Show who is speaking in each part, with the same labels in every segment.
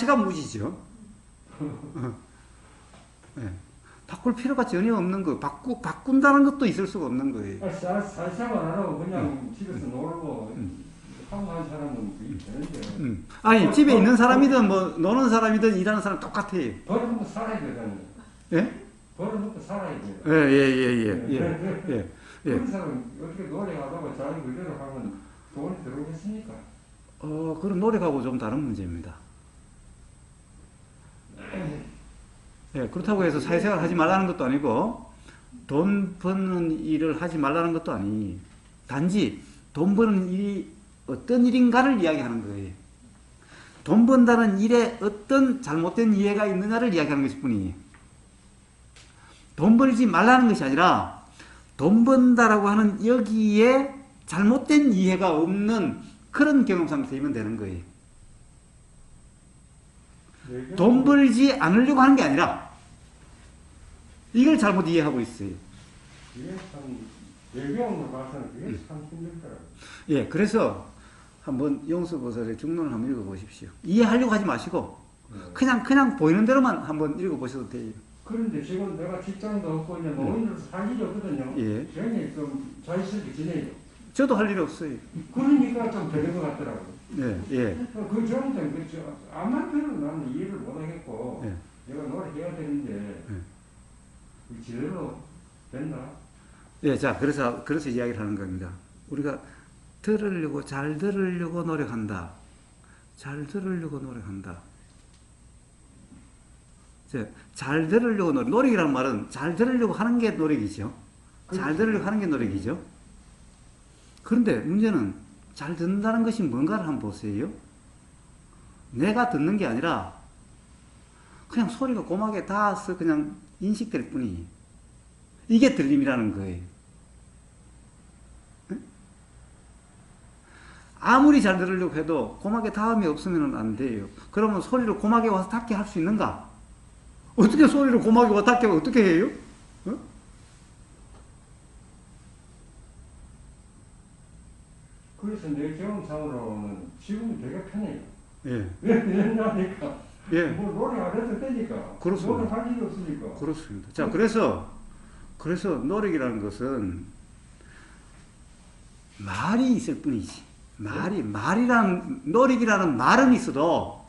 Speaker 1: 자체가 무지죠. 네. 바꿀 필요가 전혀 없는 거. 바꾼다는 것도 있을 수가 없는 거예요.
Speaker 2: 사회생활 안 하고 그냥 집에서 놀고 하고 하는 사람은 그게 되는데.
Speaker 1: 아니 집에 있는 사람이든 뭐 노는 사람이든 일하는 사람 똑같아요.
Speaker 2: 벌어먹고 살아야 되잖아요.
Speaker 1: 예?
Speaker 2: 벌어먹고 살아야 돼요.
Speaker 1: 예.
Speaker 2: 그런 사람은 어떻게 노력하다가 자기 그대로 하면 돈이 들어오겠습니까?
Speaker 1: 그런 노력하고 좀 다른 문제입니다. 예, 그렇다고 해서 사회생활 하지 말라는 것도 아니고 돈 버는 일을 하지 말라는 것도 아니. 단지 돈 버는 일이 어떤 일인가를 이야기하는 거예요. 돈 번다는 일에 어떤 잘못된 이해가 있느냐를 이야기하는 것일 뿐이에요. 돈 벌지 말라는 것이 아니라 돈 번다라고 하는 여기에 잘못된 이해가 없는 그런 경험 상태이면 되는 거예요. 돈 벌지 않으려고 하는 게 아니라 이걸 잘못 이해하고 있어요.
Speaker 2: 이게 참 외경으로 봐서는 그게 참 힘들더라고요.
Speaker 1: 예, 그래서 한번 용서보살의 중론을 한번 읽어보십시오. 이해하려고 하지 마시고 그냥 보이는 대로만 한번 읽어보셔도 돼요.
Speaker 2: 그런데 지금 내가 직장도 없고 이제 노인으로서 할 일이 없거든요.
Speaker 1: 예.
Speaker 2: 굉장히 좀 자유스럽게 지내요.
Speaker 1: 저도 할 일 없어요.
Speaker 2: 그러니까 좀 되는 것 같더라고요.
Speaker 1: 예.
Speaker 2: 그 정도는 그렇죠. 암만큼 나는 이해를 못하겠고
Speaker 1: 예.
Speaker 2: 내가 노력해야 되는데 그 제대로 됐나?
Speaker 1: 예, 자, 그래서 이야기를 하는 겁니다. 우리가 잘 들으려고 노력한다. 잘 들으려고 노력한다. 잘 들으려고 노력이라는 말은 잘 들으려고 하는 게 노력이죠. 잘 들으려고 하는 게 노력이죠. 그런데 문제는 잘 듣는다는 것이 뭔가를 한번 보세요. 내가 듣는 게 아니라 그냥 소리가 고막에 닿아서 그냥 인식될 뿐이에요. 이게 들림이라는 거예요. 아무리 잘 들으려고 해도 고막에 닿음이 없으면 안 돼요. 그러면 소리를 고막에 와서 닿게 할 수 있는가? 어떻게 소리를 고막에 와서 닿게 어떻게 해요?
Speaker 2: 그래서 내 경험상으로는 지금은 되게 편해요.
Speaker 1: 예.
Speaker 2: 왜냐니까
Speaker 1: 예.
Speaker 2: 뭐 노래 안 해도 되니까.
Speaker 1: 그렇습니다.
Speaker 2: 노력할 일이 없으니까.
Speaker 1: 그렇습니다. 자, 그래서 노력이라는 것은 말이 있을 뿐이지. 노력이라는 말은 있어도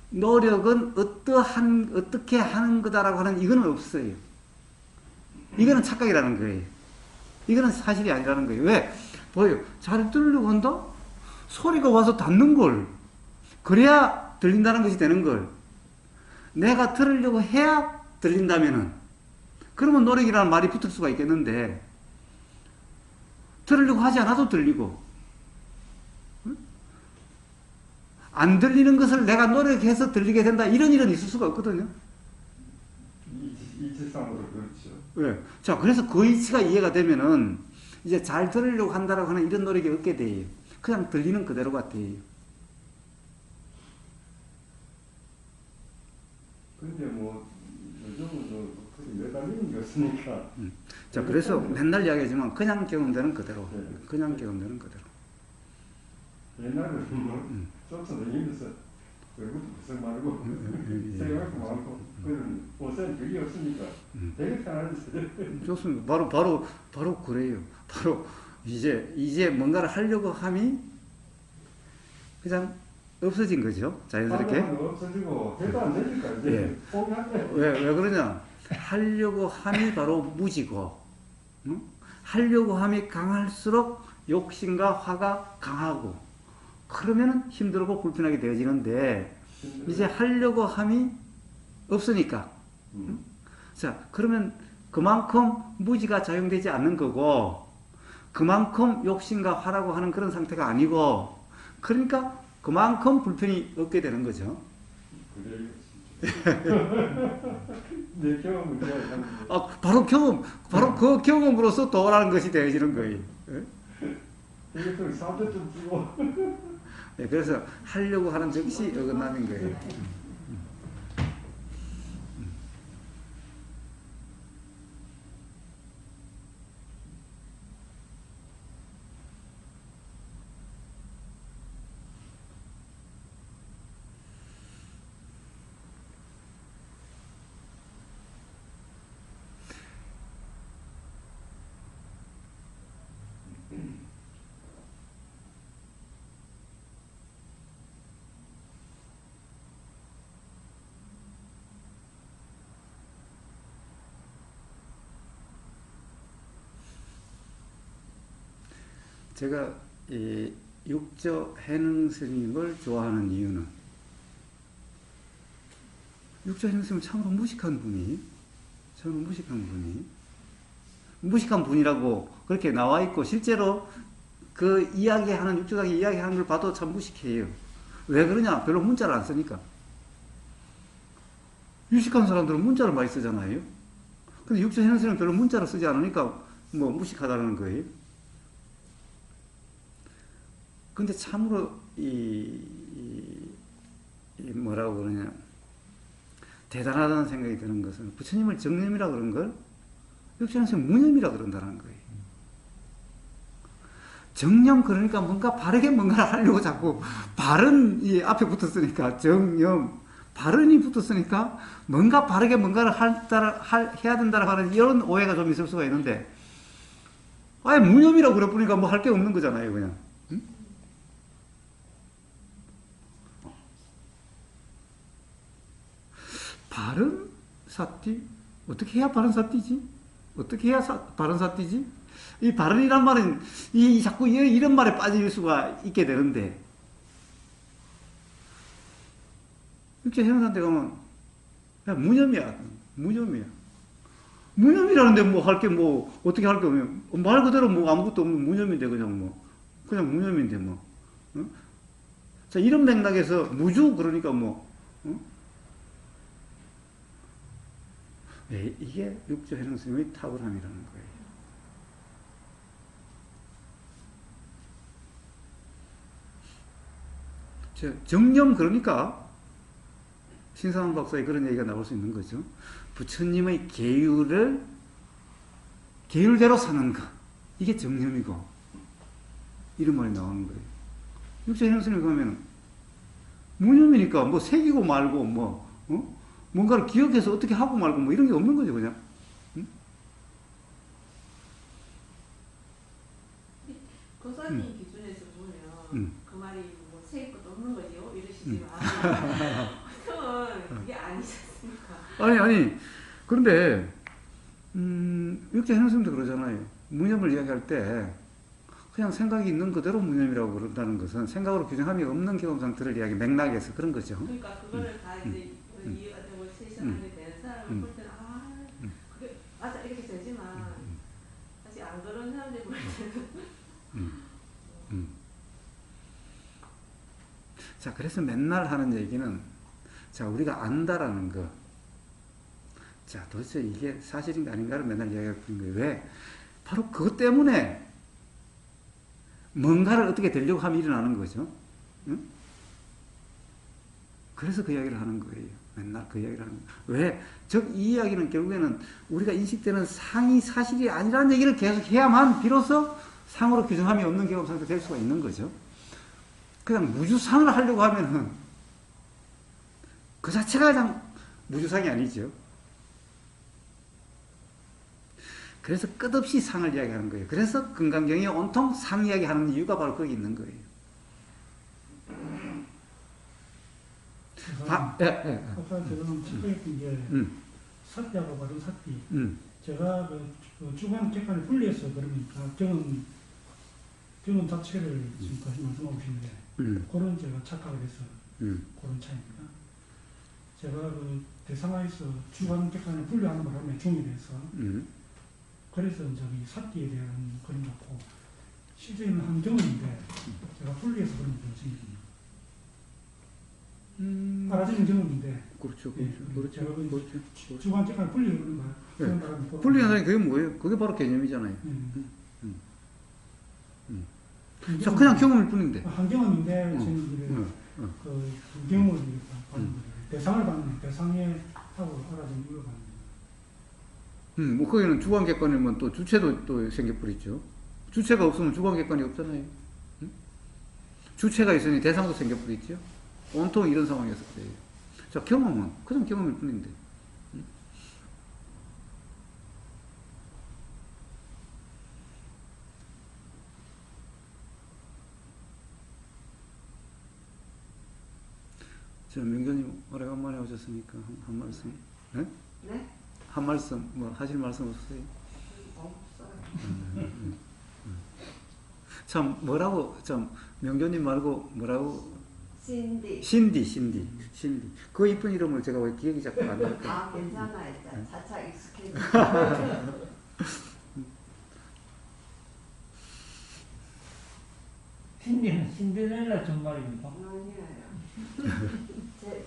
Speaker 1: 노력은 어떻게 하는 거다라고 하는 이거는 없어요. 이거는 착각이라는 거예요. 이거는 사실이 아니라는 거예요. 왜? 보여요. 잘 들으려고 한다? 소리가 와서 닿는 걸. 그래야 들린다는 것이 되는 걸. 내가 들으려고 해야 들린다면은, 그러면 노력이라는 말이 붙을 수가 있겠는데, 들으려고 하지 않아도 들리고, 안 들리는 것을 내가 노력해서 들리게 된다. 이런 일은 있을 수가 없거든요.
Speaker 2: 이치상으로 그렇죠.
Speaker 1: 네. 자, 그래서 그 이치가 이해가 되면은 이제 잘 들으려고 한다라고 하는 이런 노력이 없게 돼요. 그냥 들리는 그대로 같아요.
Speaker 2: 근데 뭐 요즘은 매달리는 게 없으니까.
Speaker 1: 자, 그래서 맨날 이야기하지만 그냥 경험되는 그대로.
Speaker 2: 네.
Speaker 1: 그냥 경험되는 그대로.
Speaker 2: 옛날에는 뭐 쫓아서 다니면서 얼굴도 부쩍 마르고 생각도 많고 그런 옷은 그게 없으니까 되게 편안했어요.
Speaker 1: 좋습니다. 바로 그래요. 바로 이제 뭔가를 하려고 함이 그냥 없어진 거죠. 자연스럽게.
Speaker 2: 없어지고 해도 안 되니까 이제
Speaker 1: 예.
Speaker 2: 포기한대.
Speaker 1: 왜 그러냐? 하려고 함이 바로 무지고, 하려고 함이 강할수록 욕심과 화가 강하고, 그러면 힘들고 불편하게 되어지는데, 이제 하려고 함이 없으니까. 자, 그러면 그만큼 무지가 작용되지 않는 거고, 그만큼 욕심과 화라고 하는 그런 상태가 아니고, 그러니까 그만큼 불편이 없게 되는 거죠.
Speaker 2: 그래요. 내 경험은
Speaker 1: 바로 그 경험으로서 도라는 것이 되어지는 거예요.
Speaker 2: 이게 좀 사도 좀 주고.
Speaker 1: 네, 그래서 하려고 하는 즉시 어긋나는 거예요. 제가 이 육조 해능 스님을 좋아하는 이유는 육조 해능 스님은 참으로 무식한 분이 무식한 분이라고 그렇게 나와 있고 실제로 그 이야기하는 육조당이 이야기하는 걸 봐도 참 무식해요. 왜 그러냐? 별로 문자를 안 쓰니까. 유식한 사람들은 문자를 많이 쓰잖아요. 근데 육조 해능 스님은 별로 문자를 쓰지 않으니까 뭐 무식하다는 거예요. 근데 참으로 뭐라고 그러냐, 대단하다는 생각이 드는 것은 부처님을 정념이라 그런 걸 육조에서 무념이라 그런다는 거예요. 정념 그러니까 뭔가 바르게 뭔가를 하려고 자꾸 바른 이 앞에 붙었으니까 정념 바른이 붙었으니까 뭔가 바르게 뭔가를 해야 된다라고 하는 이런 오해가 좀 있을 수가 있는데 아예 무념이라고 그래 보니까 뭐 할 게 없는 거잖아요, 그냥. 응? 바른 사띠? 어떻게 해야 바른 사띠지? 어떻게 해야 바른 사띠지? 이 바른이란 말은 자꾸 이런 말에 빠질 수가 있게 되는데 육조 해능사한테 가면 그냥 무념이야. 무념이라는데 뭐 할 게 뭐 어떻게 할 게 없냐? 말 그대로 뭐 아무것도 없는 무념인데 그냥 무념인데 뭐. 어? 자, 이런 맥락에서 무주 그러니까 뭐. 어? 이게 육조 해능 스님의 탁월함이라는 거예요. 정념 그러니까 신상원 박사의 그런 얘기가 나올 수 있는 거죠. 부처님의 계율대로 사는 것, 이게 정념이고 이런 말이 나오는 거예요. 육조 해능 스님 가면 무념이니까 뭐 새기고 말고 뭐 뭔가를 기억해서 어떻게 하고 말고 뭐 이런 게 없는 거죠, 그냥. 응?
Speaker 3: 교사님 기준에서 보면 그 말이 뭐 새길 것도 없는 거지요, 이러시지만 보통은 그게 아니지 않습니까?
Speaker 1: 아니 그런데 육조 해능 스님도 그러잖아요. 무념을 이야기할 때 그냥 생각이 있는 그대로 무념이라고 그런다는 것은 생각으로 규정함이 없는 경험 상태를 이야기 맥락에서 그런 거죠.
Speaker 3: 그러니까 그거를 다 이제 이해가 되고 세션하게 되는 사람을 볼 때는 그게 맞아 이렇게 되지만 사실 안 그런 사람들 볼 때는
Speaker 1: 자, 그래서 맨날 하는 얘기는 자, 우리가 안다라는 거. 자, 도대체 이게 사실인가 아닌가를 맨날 이야기하는 거예요. 왜? 바로 그것 때문에 뭔가를 어떻게 되려고 하면 일어나는 거죠. 응? 그래서 그 이야기를 하는 거예요. 맨날 그 이야기를 하는 거예요. 왜? 즉, 이 이야기는 결국에는 우리가 인식되는 상이 사실이 아니라는 얘기를 계속 해야만 비로소 상으로 규정함이 없는 경험 상태 될 수가 있는 거죠. 그냥 무주상을 하려고 하면은 그 자체가 그냥 무주상이 아니죠. 그래서 끝없이 상을 이야기하는 거예요. 그래서 금강경이 온통 상 이야기하는 이유가 바로 거기 있는 거예요.
Speaker 4: 아까 저는 체크했던 게 사띠하고 바른 사띠. 제가 그 주관 객관을 분리해서 그러니까 경험 자체를 지금 다시 말씀하고 싶은데 그런 제가 착각을 해서 그런 차이입니다. 제가 그 대상화에서 주관 객관을 분리하는 바람에 중이 돼서 그래서 이제 이 사띠에 대한 그런 것 같고 실제는 한 경험인데 제가 분리해서 그런 걸 생깁니다. 알아지는 경험인데
Speaker 1: 그렇죠.
Speaker 4: 제가 주관 객관을 분리하는 거 그런 바람에
Speaker 1: 분리한다는 그게 뭐예요? 그게 바로 개념이잖아요. 자, 그냥 경험일 뿐인데.
Speaker 4: 한 경험인데 저는 그 경험을 받는 거예요. 대상을 받는 대상에 하고 알아지는 이유를 받는 거예요.
Speaker 1: 뭐 거기는 주관객관이면 또 주체도 또 생겨버리죠. 주체가 없으면 주관객관이 없잖아요. 주체가 있으니 대상도 생겨버리죠. 온통 이런 상황이어서 그래요. 자, 경험은 그냥 경험일 뿐인데. 자, 명견님 오래간만에 오셨으니까 한 말씀. 네?
Speaker 3: 네?
Speaker 1: 한 말씀 뭐 하실 말씀 없으세요?
Speaker 3: 없어요.
Speaker 1: 참 뭐라고 참 명조님 말고 뭐라고
Speaker 3: 신디.
Speaker 1: 신디. 그 이쁜 이름을 제가 왜 기억이 자꾸 안 날까?
Speaker 3: 아 괜찮아 일단 차차 익숙해져.
Speaker 5: 신디는 신데렐라 정말입니까?
Speaker 3: 아니에요.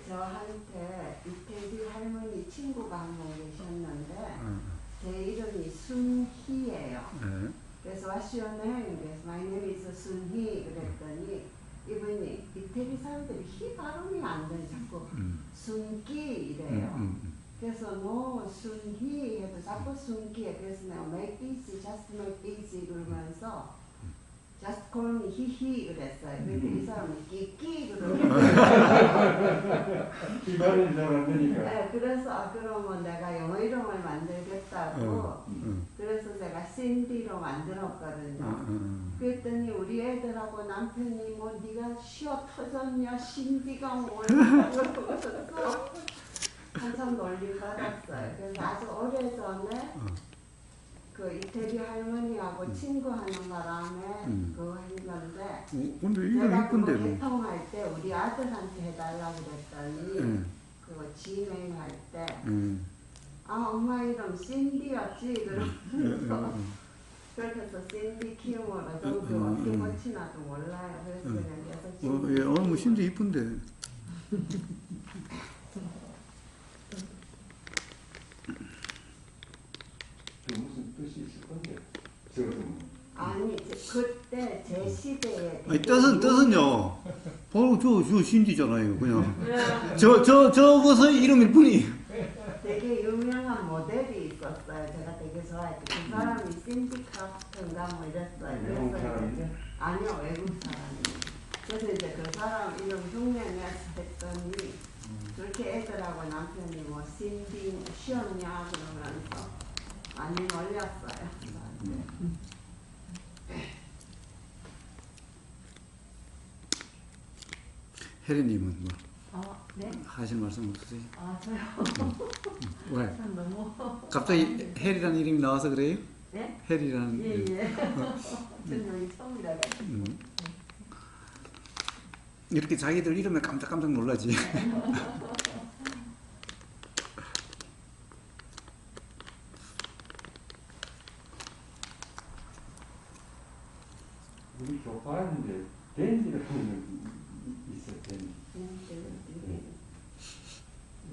Speaker 3: 저한테 이태리 할머니 친구가 한 명 계셨는데 제 이름이 순희예요.
Speaker 1: 네.
Speaker 3: 그래서 What's your name? 그래서 My name is 순희 그랬더니 이분이 이태리 사람들이 희 발음이 안 돼. 자꾸 순기 이래요. 그래서 no 순희 해도 자꾸 순기해. 그래서 내가 make easy, just make easy 그러면서 just call me 히히 그랬어요. 근데 이 사람은 끼끼 그러고
Speaker 2: 기발이 잘 안 되니까.
Speaker 3: 네, 그래서 그러면 내가 영어 이름을 만들겠다고 그래서 제가 신디로 만들었거든요. 그랬더니 우리 애들하고 남편이 뭐 네가 쉬어 터졌냐 신디가 뭐라고 그러면서 한참 놀림 받았어요. 그래서 아주 오래전에 그 이태리 할머니하고 친구하는 바람에 그거 했는데
Speaker 1: 근데 이름
Speaker 3: 제가
Speaker 1: 이쁜데
Speaker 3: 그거
Speaker 1: 뭐.
Speaker 3: 개통할 때 우리 아들한테 해달라고 그랬더니 그거 진행 할때 엄마 이름 신디였지 그러면서 그렇게 해서 신디 키움으로 정도 어떻게 고치나도 몰라요. 그래서 그냥 계속 신디
Speaker 1: 예, 뭐 신디 이쁜데.
Speaker 2: 무슨 뜻이 있을 건데. 저것은
Speaker 3: 아니 그때 제 시대에
Speaker 1: 아니 뜻은요. 바로 저 신디잖아요. 그냥 저것의 이름일 뿐이.
Speaker 3: 되게 유명한 모델이 있었어요. 제가 되게 좋아했죠. 그 사람이 신디 크라프트인가 뭐 이랬어요.
Speaker 2: 외국
Speaker 3: 그래서
Speaker 2: 사람인데.
Speaker 3: 아니요 외국 사람이에요. 그래서 이제 그 사람 이름 흉내내서 했더니 그렇게 애들하고 남편이 뭐 신디 쉬었냐 그러면서 많이 놀렸어요.
Speaker 1: 혜리님은 뭐
Speaker 3: 네?
Speaker 1: 하실 말씀 없으세요?
Speaker 3: 저요?
Speaker 1: 왜?
Speaker 3: 너무
Speaker 1: 갑자기 혜리라는 이름이 나와서 그래요?
Speaker 3: 네?
Speaker 1: 혜리라는 이름.
Speaker 3: 예예. 저는 여기 처음이라
Speaker 1: 이렇게 자기들 이름에 깜짝깜짝 놀라지.
Speaker 2: 우리 교파인데 댄디라는 있어 댄디.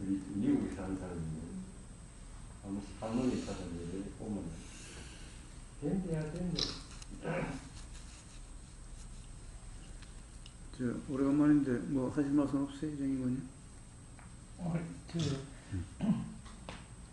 Speaker 2: 우리 미국에 사는 사람인데 한 번씩 할머니 사람들 보면 댄디야 댄디.
Speaker 1: 저 오래간만인데 뭐 하실 말씀 없어요, 정의원님?
Speaker 5: 저